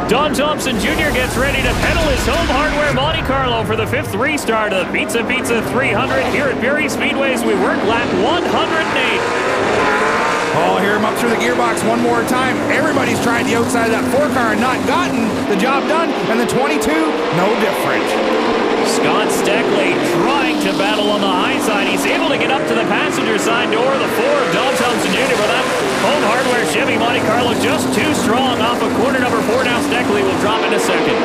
Don Thompson Jr. gets ready to pedal his home hardware Monte Carlo for the 5th restart of the Pizza 300 here at Barrie Speedway as we work lap 108. Oh, hear him up through the gearbox one more time. Everybody's tried the outside of that 4-car and not gotten the job done, and the 22, no different. Scott Steckley trying to battle on the high side. He's able to get up to the passenger side door of the 4 of Don Thompson Jr., but that home hardware Chevy Monte Carlo just too strong off of corner number 4. Now Steckley will drop into second.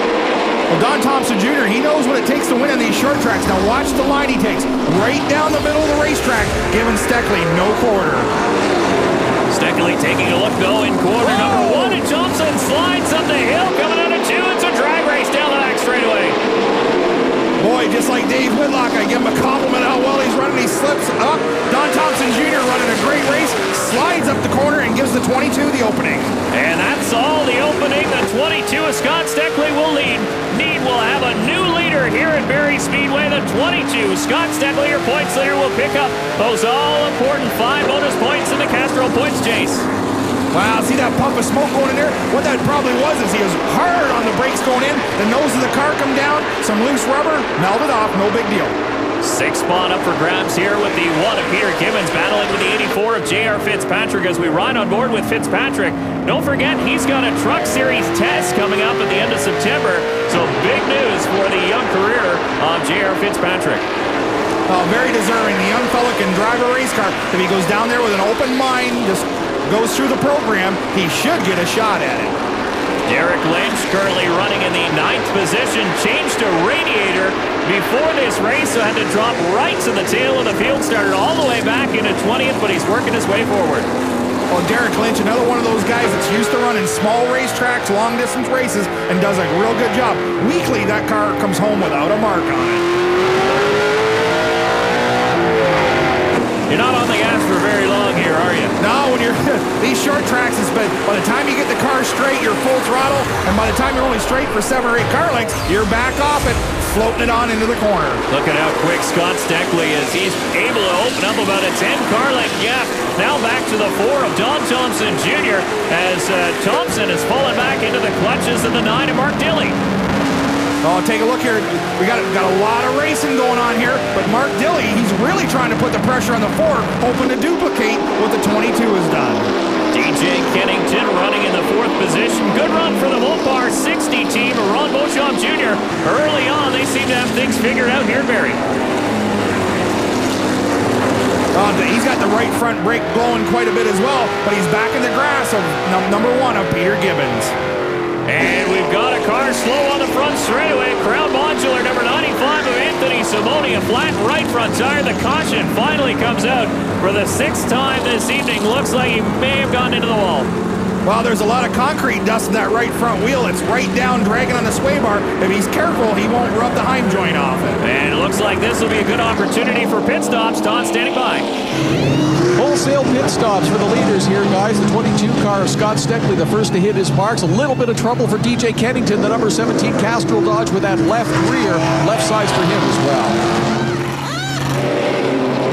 Well, Don Thompson Jr., he knows what it takes to win on these short tracks. Now watch the line he takes right down the middle of the racetrack, giving Steckley no quarter. Steckley taking a look, though, in corner number 1, and Thompson slides up the hill, coming out of 2. It's a drag race down the back straightaway. Boy, just like Dave Whitlock, I give him a compliment how well he's running. He slips up. Don Thompson Jr. running a great race, slides up the corner and gives the 22 the opening. And that's all the opening. The 22 of Scott Steckley will lead. Meade will have a new leader here at Barrie Speedway. The 22, Scott Steckley, your points leader, will pick up those all-important 5 bonus points in the Castrol points chase. Wow, see that puff of smoke going in there? What that probably was is he was hard on the brakes going in, the nose of the car come down, some loose rubber, melted off, no big deal. 6th spot up for grabs here with the 1 of Peter Gibbons battling with the 84 of J.R. Fitzpatrick as we ride on board with Fitzpatrick. Don't forget, he's got a Truck Series test coming up at the end of September, so big news for the young career of J.R. Fitzpatrick. Oh, very deserving. The young fella can drive a race car. If he goes down there with an open mind, just goes through the program, he should get a shot at it. Derek Lynch currently running in the 9th position, changed to radiator before this race, so had to drop right to the tail of the field, started all the way back into 20th, but he's working his way forward. Well, Derek Lynch, another one of those guys that's used to running small racetracks, long-distance races, and does a real good job. Weekly, that car comes home without a mark on it. You're not on the gas for very long here, are you? No, when you're these short tracks, by the time you get the car straight, you're full throttle, and by the time you're only straight for 7 or 8 car lengths, you're back off it, floating it on into the corner. Look at how quick Scott Steckley is. He's able to open up about a 10 car length gap. Now back to the 4 of Don Thompson Jr. as Thompson has fallen back into the clutches of the 9 of Mark Dilley. Oh, take a look here. We got a lot of racing going on here, but Mark Dilley, he's really trying to put the pressure on the 4, hoping to duplicate what the 22 has done. DJ Kennington running in the 4th position. Good run for the Mopar 60 team. Ron Beauchamp Jr. Early on, they seem to have things figured out here, Barrie. He's got the right front brake blowing quite a bit as well, but he's back in the grass of number 1 of Peter Gibbons. And we've got a car slow on the front straightaway. Crown modular number 95 of Anthony Simoni. A flat right front tire. The caution finally comes out for the 6th time this evening. Looks like he may have gone into the wall. Well, there's a lot of concrete dust in that right front wheel. It's right down, dragging on the sway bar. If he's careful, he won't rub the Heim joint off it. And it looks like this will be a good opportunity for pit stops. Todd standing by. Wholesale pit stops for the leaders here, guys. The 22 car of Scott Steckley, the first to hit his marks. A little bit of trouble for DJ Kennington, the number 17 Castrol Dodge with that left rear. Left sides for him as well.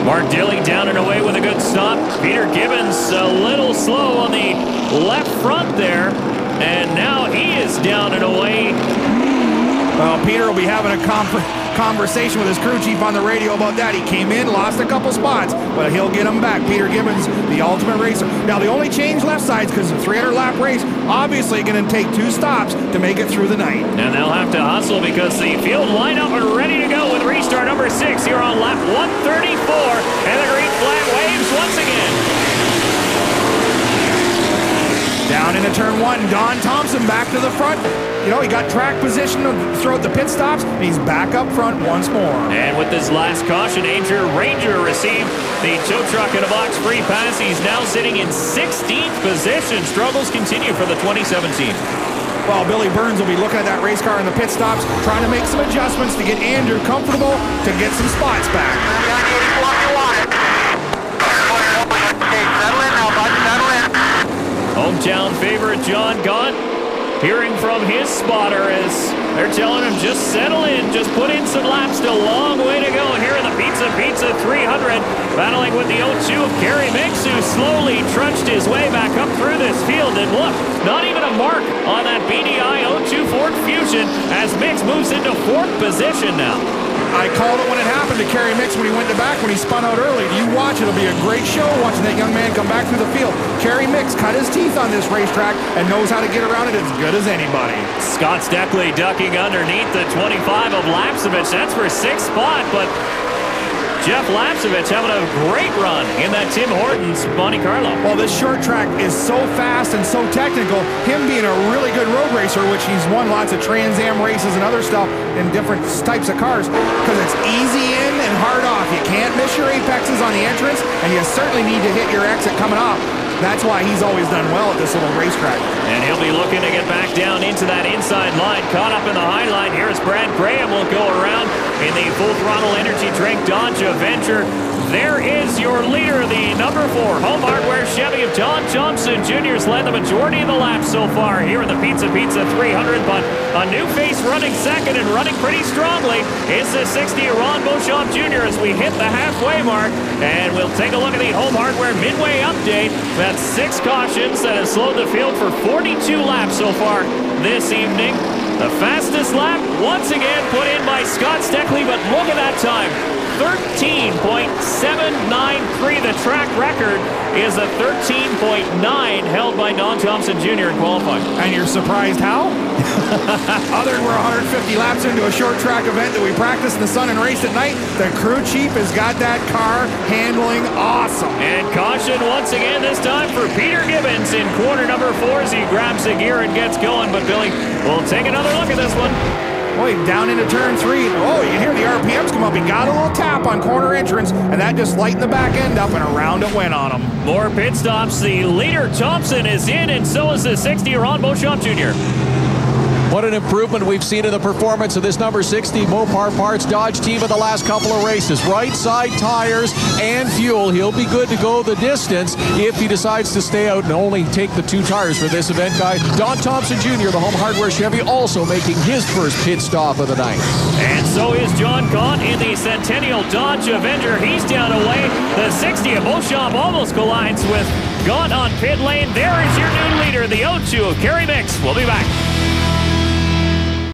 Mark Dilley down and away with a good stop. Peter Gibbons a little slow on the left front there. And now he is down and away. Well, Peter will be having a conversation with his crew chief on the radio about that. He came in, lost a couple spots, but he'll get him back. Peter Gibbons, the ultimate racer. Now, the only change left sides because the 300-lap race, obviously going to take 2 stops to make it through the night. And they'll have to hustle because the field lineup are ready to go with restart number 6 here on lap 134. And the green flag waves once again. Down into turn 1, Don Thompson back to the front. You know, he got track position throughout the pit stops, and he's back up front once more. And with this last caution, Ranger received the tow truck in a box free pass. He's now sitting in 16th position. Struggles continue for the 2017. Well, Billy Burns will be looking at that race car in the pit stops, trying to make some adjustments to get Andrew comfortable to get some spots back. Hometown favorite John Gaunt hearing from his spotter as they're telling him just settle in, just put in some laps, still a long way to go here in the Pizza 300, battling with the 02 of Gary Mix, who slowly trudged his way back up through this field. And look, not even a mark on that BDI Ford Fusion as Mix moves into 4th position now. I called it when it happened to Kerry Mix when he went to back, when he spun out early. You watch, it'll be a great show watching that young man come back through the field. Kerry Mix cut his teeth on this racetrack and knows how to get around it as good as anybody. Scott Steckley ducking underneath the 25 of Lapsevich. That's for 6th spot, but Jeff Lapsevich having a great run in that Tim Hortons Monte Carlo. Well, this short track is so fast and so technical. Him being a really good road racer, which he's won lots of Trans Am races and other stuff in different types of cars, because it's easy in and hard off. You can't miss your apexes on the entrance, and you certainly need to hit your exit coming off. That's why he's always done well at this little racetrack. And he'll be looking to get back down into that inside line. Caught up in the high line. Here's Brad Graham will go around in the full throttle energy drink Dodge Avenger. There is your leader, the number 4 Home Hardware Chevy of Don Thompson Jr. has led the majority of the laps so far here in the Pizza 300, but a new face running second and running pretty strongly is the 60 Ron Beauchamp Jr. as we hit the halfway mark. And we'll take a look at the Home Hardware Midway update. That's 6 cautions that have slowed the field for 42 laps so far this evening. The fastest lap once again put in by Scott Steckley, but look at that time. 13.793. The track record is a 13.9 held by Don Thompson Jr. in qualifying. And you're surprised how? Other than we're 150 laps into a short track event that we practice in the sun and race at night, the crew chief has got that car handling awesome. And caution once again this time for Peter Gibbons in corner number 4 as he grabs the gear and gets going. But Billy, we'll take another look at this one. Boy, down into turn 3. Oh, you can hear the RPMs come up. He got a little tap on corner entrance, and that just lightened the back end up, and around it went on him. More pit stops. The leader, Thompson, is in, and so is the 60, Ron Beauchamp Jr. What an improvement we've seen in the performance of this number 60 Mopar Parts Dodge team in the last couple of races. Right side tires and fuel. He'll be good to go the distance if he decides to stay out and only take the 2 tires for this event, guy. Don Thompson Jr., the Home Hardware Chevy, also making his first pit stop of the night. And so is John Gaunt in the Centennial Dodge Avenger. He's down away. The 60 of Beauchamp almost collides with Gaunt on pit lane. There is your new leader, the 02 of Kerry Mix. We'll be back.